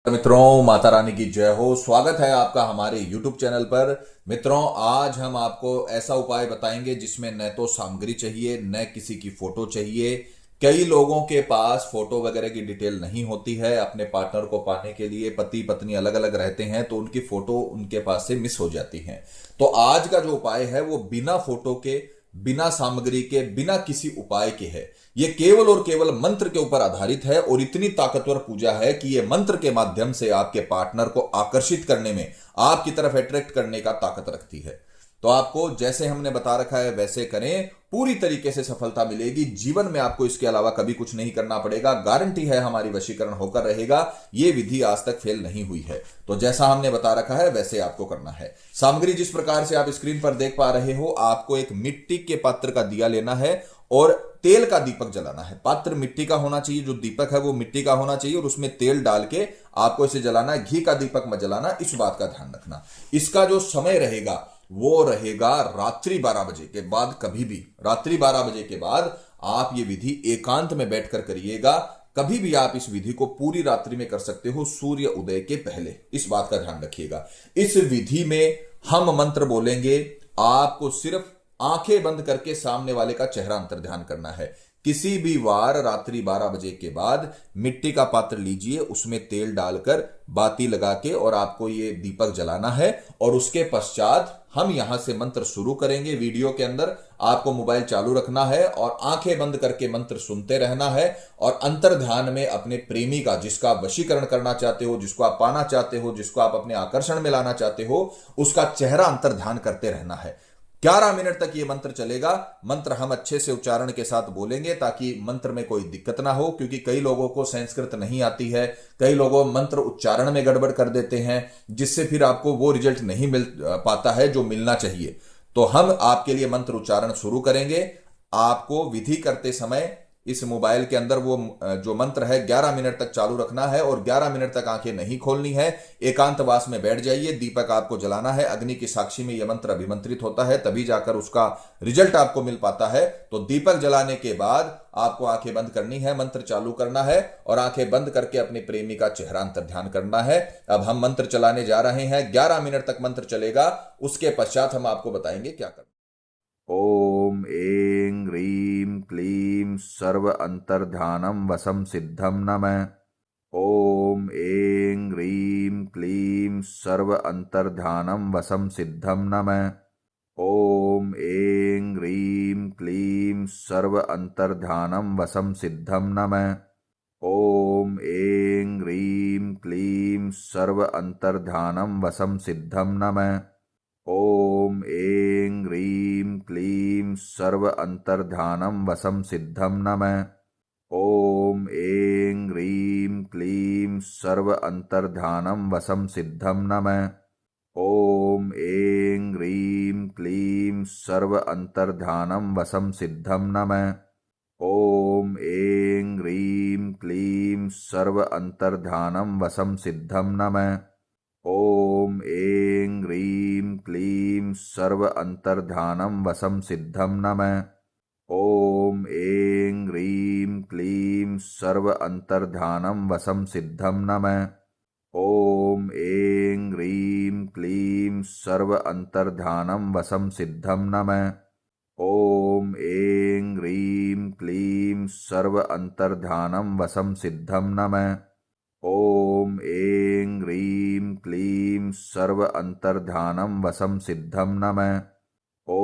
मित्रों, माता रानी की जय हो। स्वागत है आपका हमारे YouTube चैनल पर। मित्रों, आज हम आपको ऐसा उपाय बताएंगे जिसमें न तो सामग्री चाहिए न किसी की फोटो चाहिए। कई लोगों के पास फोटो वगैरह की डिटेल नहीं होती है। अपने पार्टनर को पाने के लिए पति पत्नी अलग अलग रहते हैं तो उनकी फोटो उनके पास से मिस हो जाती है। तो आज का जो उपाय है वो बिना फोटो के, बिना सामग्री के, बिना किसी उपाय के है। यह केवल और केवल मंत्र के ऊपर आधारित है और इतनी ताकतवर पूजा है कि यह मंत्र के माध्यम से आपके पार्टनर को आकर्षित करने में, आपकी तरफ अट्रैक्ट करने का ताकत रखती है। तो आपको जैसे हमने बता रखा है वैसे करें, पूरी तरीके से सफलता मिलेगी। जीवन में आपको इसके अलावा कभी कुछ नहीं करना पड़ेगा। गारंटी है हमारी वशीकरण होकर रहेगा। यह विधि आज तक फेल नहीं हुई है। तो जैसा हमने बता रखा है वैसे आपको करना है। सामग्री जिस प्रकार से आप स्क्रीन पर देख पा रहे हो, आपको एक मिट्टी के पात्र का दिया लेना है और तेल का दीपक जलाना है। पात्र मिट्टी का होना चाहिए, जो दीपक है वो मिट्टी का होना चाहिए और उसमें तेल डाल के आपको इसे जलाना है। घी का दीपक मत जलाना, इस बात का ध्यान रखना। इसका जो समय रहेगा वो रहेगा रात्रि 12 बजे के बाद। कभी भी रात्रि 12 बजे के बाद आप ये विधि एकांत में बैठकर करिएगा। कभी भी आप इस विधि को पूरी रात्रि में कर सकते हो, सूर्य उदय के पहले। इस बात का ध्यान रखिएगा। इस विधि में हम मंत्र बोलेंगे। आपको सिर्फ आंखें बंद करके सामने वाले का चेहरा अंतर ध्यान करना है। किसी भी वार रात्रि 12 बजे के बाद मिट्टी का पात्र लीजिए, उसमें तेल डालकर बाती लगा के और आपको ये दीपक जलाना है। और उसके पश्चात हम यहां से मंत्र शुरू करेंगे। वीडियो के अंदर आपको मोबाइल चालू रखना है और आंखें बंद करके मंत्र सुनते रहना है और अंतर ध्यान में अपने प्रेमी का, जिसका आप वशीकरण करना चाहते हो, जिसको आप पाना चाहते हो, जिसको आप अपने आकर्षण में लाना चाहते हो, उसका चेहरा अंतर ध्यान करते रहना है। 11 मिनट तक यह मंत्र चलेगा। मंत्र हम अच्छे से उच्चारण के साथ बोलेंगे ताकि मंत्र में कोई दिक्कत ना हो, क्योंकि कई लोगों को संस्कृत नहीं आती है। कई लोगों मंत्र उच्चारण में गड़बड़ कर देते हैं, जिससे फिर आपको वो रिजल्ट नहीं मिल पाता है जो मिलना चाहिए। तो हम आपके लिए मंत्र उच्चारण शुरू करेंगे। आपको विधि करते समय इस मोबाइल के अंदर वो जो मंत्र है 11 मिनट तक चालू रखना है और 11 मिनट तक आंखें नहीं खोलनी है। एकांतवास में बैठ जाइए। दीपक आपको जलाना है। अग्नि की साक्षी में यह मंत्र अभिमंत्रित होता है, तभी जाकर उसका रिजल्ट आपको मिल पाता है। तो दीपक जलाने के बाद आपको आंखें बंद करनी है, मंत्र चालू करना है और आंखें बंद करके अपने प्रेमी का चेहरा अंतर ध्यान करना है। अब हम मंत्र चलाने जा रहे हैं। 11 मिनट तक मंत्र चलेगा। उसके पश्चात हम आपको बताएंगे क्या करना। ओम ऐं ह्रीं क्लीं सर्व अंतर्ध्यानं वशं सिद्धं नमः। ओम ऐं ह्रीं क्लीं सर्व अंतर्ध्यानं वशं सिद्धं नमः। ओम ऐं ह्रीं क्लीं सर्व अंतर्ध्यानं वशं सिद्धं नमः। ओम ऐं ह्रीं क्लीं सर्व अंतर्ध्यानं वशं सिद्धं नमः। ओम ऐं ह्रीं क्लीं सर्व अंतर्ध्यानं वशं सिद्धं नमः। ओम ऐं ह्रीं क्लीं सर्व अंतर्ध्यानं वशं सिद्धं नमः। ओम ऐं ह्रीं क्लीं सर्व अंतर्ध्यानं वशं सिद्धं नमः। ओम ऐं ह्रीं क्लीं सर्व अंतर्ध्यानं वशं सिद्धं नमः। ओम ऐं ह्रीं क्लीं सर्व अंतर्ध्यानं वशं सिद्धं नमः। ओम ऐं ह्रीं क्लीं सर्व अंतर्ध्यानं वशं सिद्धं नमः। ओम ऐं ह्रीं क्लीं सर्व अंतर्ध्यानं वशं सिद्धं नमः। ओम ऐं ह्रीं क्लीं सर्व अंतर्ध्यानं वशं सिद्धं नमः। ओम ऐं ह्रीं क्लीं सर्व अंतर्ध्यानं वशं सिद्धं नमः।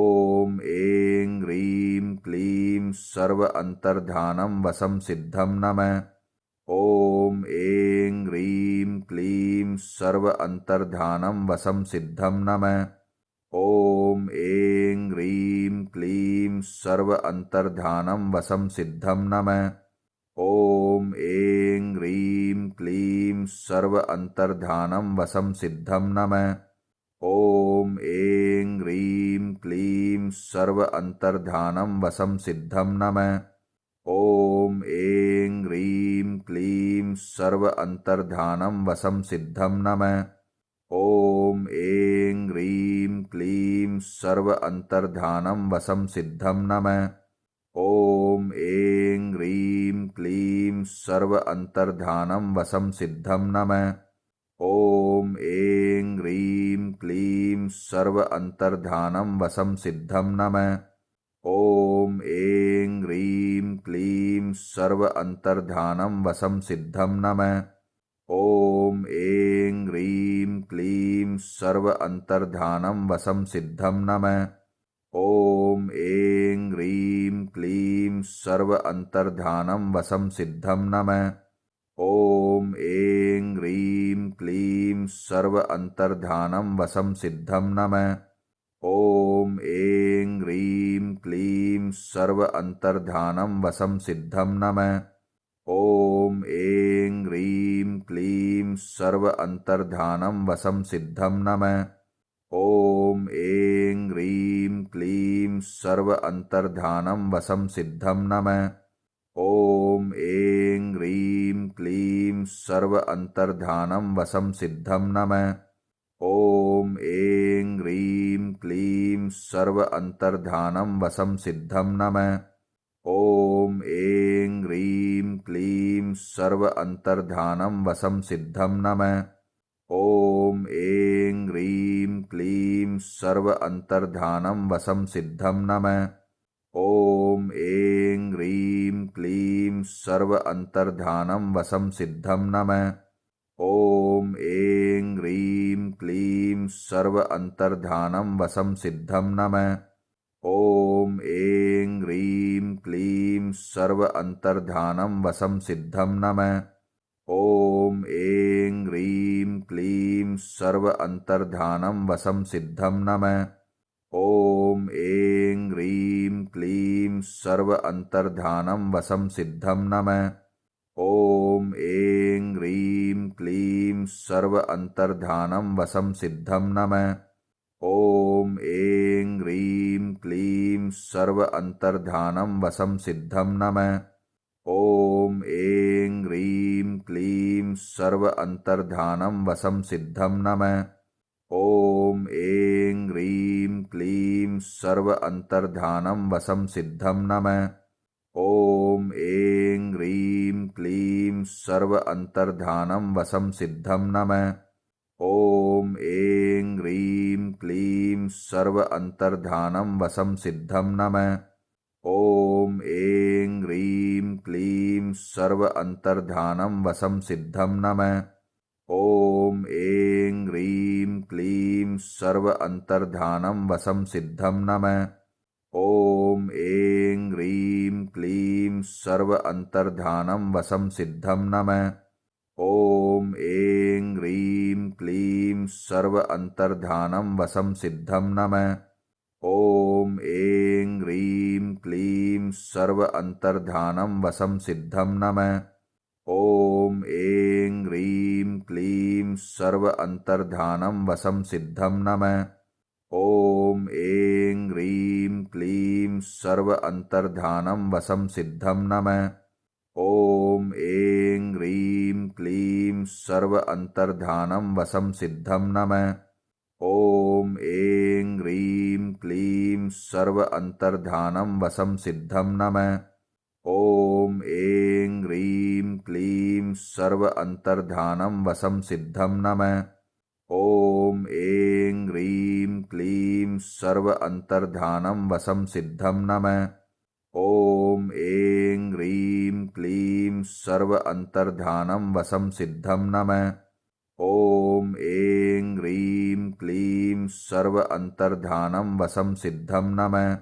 ओम ऐं ह्रीं क्लीं सर्व अंतर्ध्यानं वशं सिद्धं नमः। ओम ऐं ह्रीं क्लीं सर्व अंतर्ध्यानं वशं सिद्धं नमः। ओम ऐं ह्रीं क्लीं सर्व अंतर्ध्यानं वशं सिद्धं नमः। ओम ऐं ह्रीं क्लीं सर्व अंतर्ध्यानं वशं सिद्धं नमः। ओम ऐं ह्रीं क्लीं सर्व अंतर्ध्यानं वशं सिद्धं नमः। ओम ऐं ह्रीं क्लीं सर्व अंतर्ध्यानं वशं सिद्धं नमः। ओम ऐं ह्रीं क्लीं सर्व अंतर्ध्यानं वशं सिद्धं नमः। ओम ऐं ह्रीं क्लीं सर्व अंतर्ध्यानं वशं सिद्धं नमः। ॐ ऐं ह्रीं क्लीं सर्व अन्तर्धानं वशं सिद्धं नमः। ॐ ऐं ह्रीं क्लीं सर्व अन्तर्धानं वशं सिद्धं नमः। ॐ ऐं ह्रीं क्लीं सर्व अन्तर्धानं वशं सिद्धं नमः। ॐ ऐं ह्रीं क्लीं सर्व अन्तर्धानं वशं सिद्धं नमः। ॐ ऐं ह्रीं क्लीं सर्व अन्तर्धानं वशं सिद्धं नमः। ॐ ऐं ह्रीं क्लीं सर्व अन्तर्धानं वशं सिद्धं नमः। ॐ ऐं ह्रीं क्लीं सर्व अन्तर्धानं वशं सिद्धं नमः। ॐ ऐं ह्रीं क्लीं सर्व अन्तर्धानं वशं सिद्धं नमः। ॐ ऐं ह्रीं क्लीं सर्व अन्तर्धानं वशं सिद्धं नमः। ॐ ऐं ह्रीं क्लीं सर्व अन्तर्धानं वशं सिद्धं नमः। ॐ ऐं ह्रीं क्लीं सर्व अन्तर्धानं वशं सिद्धं नमः। ॐ ऐं ह्रीं क्लीं सर्व अन्तर्धानं वशं सिद्धं नमः। ॐ ऐं ह्रीं क्लीं सर्व अन्तर्धानं वशं सिद्धं नमः। ॐ ऐं ह्रीं क्लीं सर्व अन्तर्धानं वशं सिद्धं नमः। ॐ ऐं ह्रीं क्लीं सर्व अन्तर्धानं वशं सिद्धं नमः। ॐ ऐं ह्रीं क्लीं सर्व अन्तर्धानं वशं सिद्धं नमः। ॐ ऐं ह्रीं क्लीं सर्व अन्तर्धानं वशं सिद्धं नमः। ॐ ऐं ह्रीं क्लीं सर्व अन्तर्धानं वशं सिद्धं नमः। ॐ ऐं ह्रीं क्लीं सर्व अन्तर्धानं वशं सिद्धं नमः। ॐ ऐं ह्रीं क्लीं सर्व अन्तर्धानं वशं सिद्धं नमः। ॐ ऐं ह्रीं क्लीं सर्व अन्तर्धानं वशं सिद्धं नमः। ॐ ऐं ह्रीं क्लीं सर्व अन्तर्धानं वशं सिद्धं नमः। ॐ ऐं ह्रीं क्लीं सर्व अन्तर्धानं वशं सिद्धं नमः। ॐ ऐं ह्रीं क्लीं सर्व अन्तर्धानं वशं सिद्धं नमः। ॐ ऐं ह्रीं क्लीं सर्व अन्तर्धानं वशं सिद्धं नमः। ॐ ऐं ह्रीं क्लीं सर्व अन्तर्धानं वशं सिद्धं नमः। ॐ ऐं ह्रीं क्लीं सर्व अन्तर्धानं वशं सिद्धं नमः। ॐ ऐं ह्रीं क्लीं सर्व अन्तर्धानं वशं सिद्धं नमः। ॐ ऐं ह्रीं क्लीं सर्व अन्तर्धानं वशं सिद्धं नमः। ॐ ऐं ह्रीं क्लीं सर्व अन्तर्धानं वशं सिद्धं नमः। ॐ ऐं ह्रीं क्लीं सर्व अन्तर्धानं वशं सिद्धं नमः। ॐ ऐं ह्रीं क्लीं सर्व अन्तर्धानं वशं सिद्धं नमः। ॐ ऐं ह्रीं क्लीं सर्व अन्तर्धानं वशं सिद्धं नमः। ॐ ऐं ह्रीं क्लीं सर्व अन्तर्धानं वशं सिद्धं नमः। ॐ ऐं ह्रीं क्लीं सर्व अन्तर्धानं वशं सिद्धं नमः। ॐ ऐं ह्रीं क्लीं सर्व अन्तर्धानं वशं सिद्धं नमः।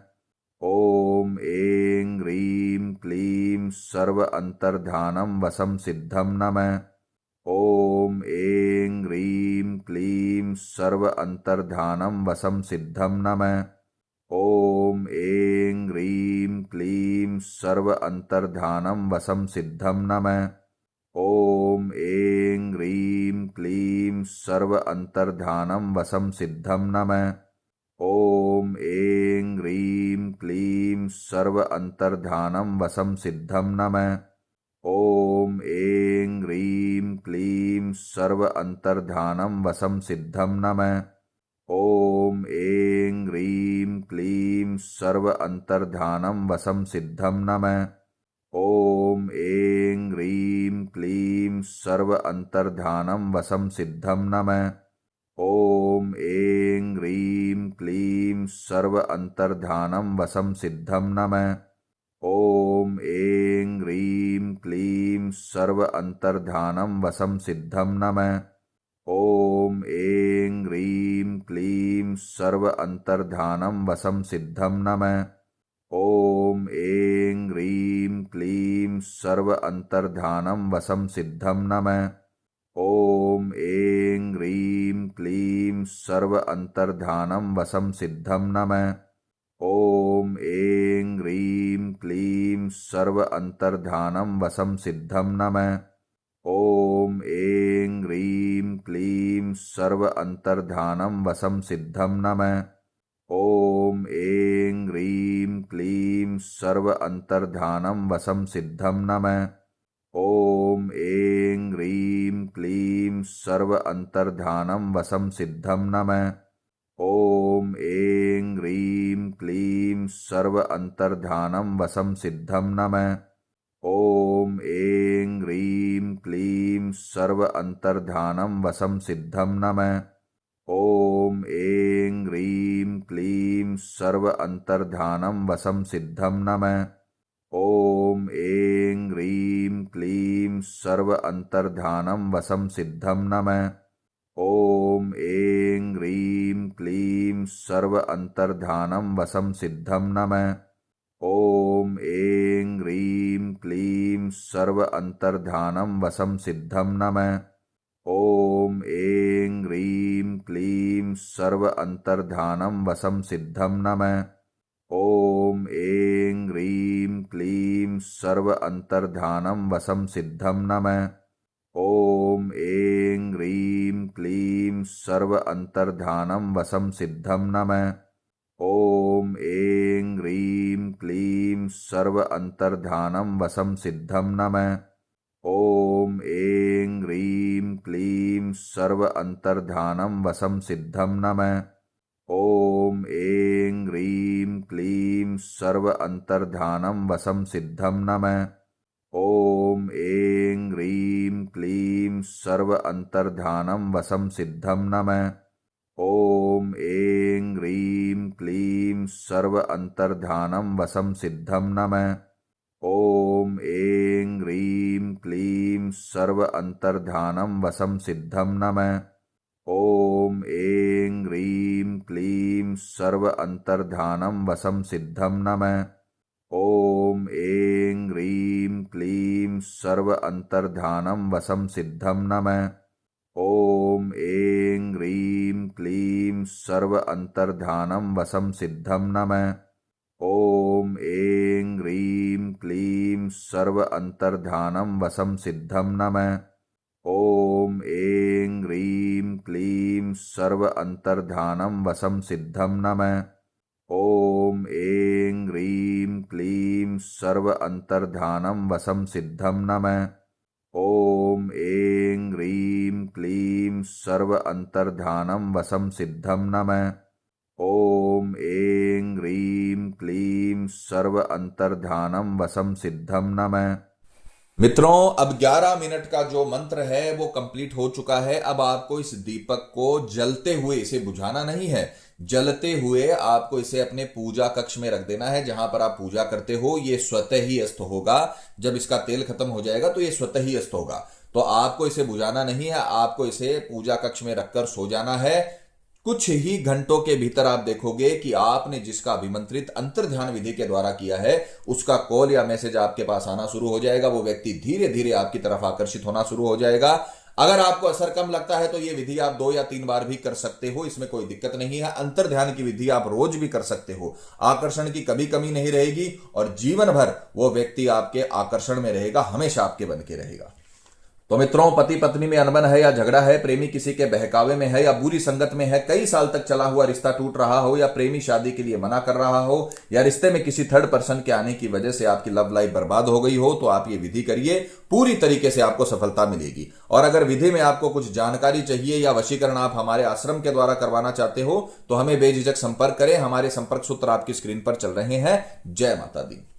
ॐ ऐं ह्रीं क्लीं सर्व अन्तर्धानं वशं सिद्धं नमः। ॐ ऐं ह्रीं क्लीं सर्व अन्तर्धानं वशं सिद्धं नमः। ॐ ऐं ह्रीं क्लीं सर्व अन्तर्धानं वशं सिद्धं नमः। ॐ ऐं ह्रीं क्लीं सर्व अन्तर्धानं वशं सिद्धं नमः। ॐ ऐं ह्रीं क्लीं सर्व अन्तर्धानं वशं सिद्धं नमः। ॐ ऐं ह्रीं क्लीं सर्व अन्तर्धानं वशं सिद्धं नमः। ॐ ऐं ह्रीं क्लीं सर्व अन्तर्धानं वशं सिद्धं नमः। ॐ ऐं ह्रीं क्लीं सर्व अंतर्धानं वशं सिद्धं नमः। ॐ ऐं ह्रीं क्लीं सर्व अंतर्धानं वशं सिद्धं नमः। ॐ ऐं ह्रीं क्लीं सर्व अंतर्धानं वशं सिद्धं नमः। ॐ ऐं ह्रीं क्लीं सर्व अंतर्धानं वशं सिद्धं नमः। ॐ ऐं ह्रीं क्लीं सर्व अंतर्धानं वशं सिद्धं नमः। ॐ ऐं ह्रीं क्लीं सर्व अंतर्धानं वशं सिद्धं नमः। ॐ ऐं ह्रीं क्लीं सर्व अंतर्धानं वशं सिद्धं नमः। ॐ ऐं ह्रीं क्लीं सर्व अंतर्धानं वशं सिद्धं नमः। ॐ ऐं ह्रीं क्लीं सर्व अंतर्धानं वशं सिद्धं नमः। ॐ ऐं ह्रीं क्लीं सर्व अंतर्धानं वशं सिद्धं नमः। ॐ ऐं ह्रीं क्लीं सर्व अंतर्धानं वशं सिद्धं नमः। ॐ ऐं ह्रीं क्लीं सर्व अंतर्धानं वशं सिद्धं नमः। ॐ ऐं ह्रीं क्लीं सर्व अंतर्धानं वशं सिद्धं नमः। ॐ ऐं ह्रीं क्लीं सर्व अंतर्धानं वशं सिद्धं नमः। ॐ ऐं ह्रीं क्लीं सर्व अंतर्धानं वशं सिद्धं नमः। ॐ ऐं ह्रीं क्लीं सर्व अंतर्धानं वशं सिद्धं नमः। ॐ ऐं ह्रीं क्लीं सर्व अंतर्धानं वशं सिद्धं नमः। ॐ ऐं ह्रीं क्लीं सर्व अंतर्धानं वशं सिद्धं नमः। ॐ ऐं ह्रीं क्लीं सर्व अंतर्धानं वशं सिद्धं नमः। ॐ ऐं ह्रीं क्लीं सर्व अंतर्धानं वशं सिद्धं नमः। ॐ ऐं ह्रीं क्लीं सर्व अंतर्धानं वशं सिद्धं नमः। ॐ ऐं ह्रीं क्लीं सर्व अंतर्धानं वशं सिद्धं नमः। ॐ ऐं ह्रीं क्लीं सर्व अंतर्धानं वशं सिद्धं नमः। ॐ ऐं ह्रीं क्लीं सर्व अंतर्धानं वशं सिद्धं नमः। ॐ ऐं ह्रीं क्लीं सर्व अंतर्धानं वशं सिद्धं नमः। ॐ ऐं ह्रीं क्लीं सर्व अंतर्धानं वशं सिद्धं नमः। ॐ ऐं ह्रीं क्लीं सर्व अंतर्धानं वशं सिद्धं नमः। ॐ ऐं ह्रीं क्लीं सर्व अंतर्धानं वशं सिद्धं नमः। ॐ ऐं ह्रीं क्लीं सर्व अंतर्धानं वशं सिद्धं नमः। ॐ ऐं ह्रीं क्लीं सर्व अंतर्धानं वशं सिद्धं नमः। ॐ ऐं ह्रीं क्लीं सर्व अंतर्धानं वशं सिद्धं नमः। ॐ ऐं ह्रीं क्लीं सर्व अंतर्धानं वशं सिद्धं नमः। ॐ ऐं ह्रीं क्लीं सर्व अंतर्धानं वशं सिद्धं नमः। मित्रों, अब 11 मिनट का जो मंत्र है वो कंप्लीट हो चुका है। अब आपको इस दीपक को जलते हुए, इसे बुझाना नहीं है, जलते हुए आपको इसे अपने पूजा कक्ष में रख देना है। जहां पर आप पूजा करते हो ये स्वतः ही अस्त होगा। जब इसका तेल खत्म हो जाएगा तो ये स्वतः ही अस्त होगा। तो आपको इसे बुझाना नहीं है, आपको इसे पूजा कक्ष में रखकर सो जाना है। कुछ ही घंटों के भीतर आप देखोगे कि आपने जिसका अभिमंत्रित अंतर्ध्यान विधि के द्वारा किया है उसका कॉल या मैसेज आपके पास आना शुरू हो जाएगा। वो व्यक्ति धीरे धीरे आपकी तरफ आकर्षित होना शुरू हो जाएगा। अगर आपको असर कम लगता है तो यह विधि आप 2 या 3 बार भी कर सकते हो, इसमें कोई दिक्कत नहीं है। अंतर्ध्यान की विधि आप रोज भी कर सकते हो। आकर्षण की कभी कमी नहीं रहेगी और जीवन भर वो व्यक्ति आपके आकर्षण में रहेगा, हमेशा आपके बन के रहेगा। तो मित्रों, पति पत्नी में अनबन है या झगड़ा है, प्रेमी किसी के बहकावे में है या बुरी संगत में है, कई साल तक चला हुआ रिश्ता टूट रहा हो या प्रेमी शादी के लिए मना कर रहा हो या रिश्ते में किसी थर्ड पर्सन के आने की वजह से आपकी लव लाइफ बर्बाद हो गई हो, तो आप ये विधि करिए, पूरी तरीके से आपको सफलता मिलेगी। और अगर विधि में आपको कुछ जानकारी चाहिए या वशीकरण आप हमारे आश्रम के द्वारा करवाना चाहते हो तो हमें बेझिझक संपर्क करें। हमारे संपर्क सूत्र आपकी स्क्रीन पर चल रहे हैं। जय माता दी।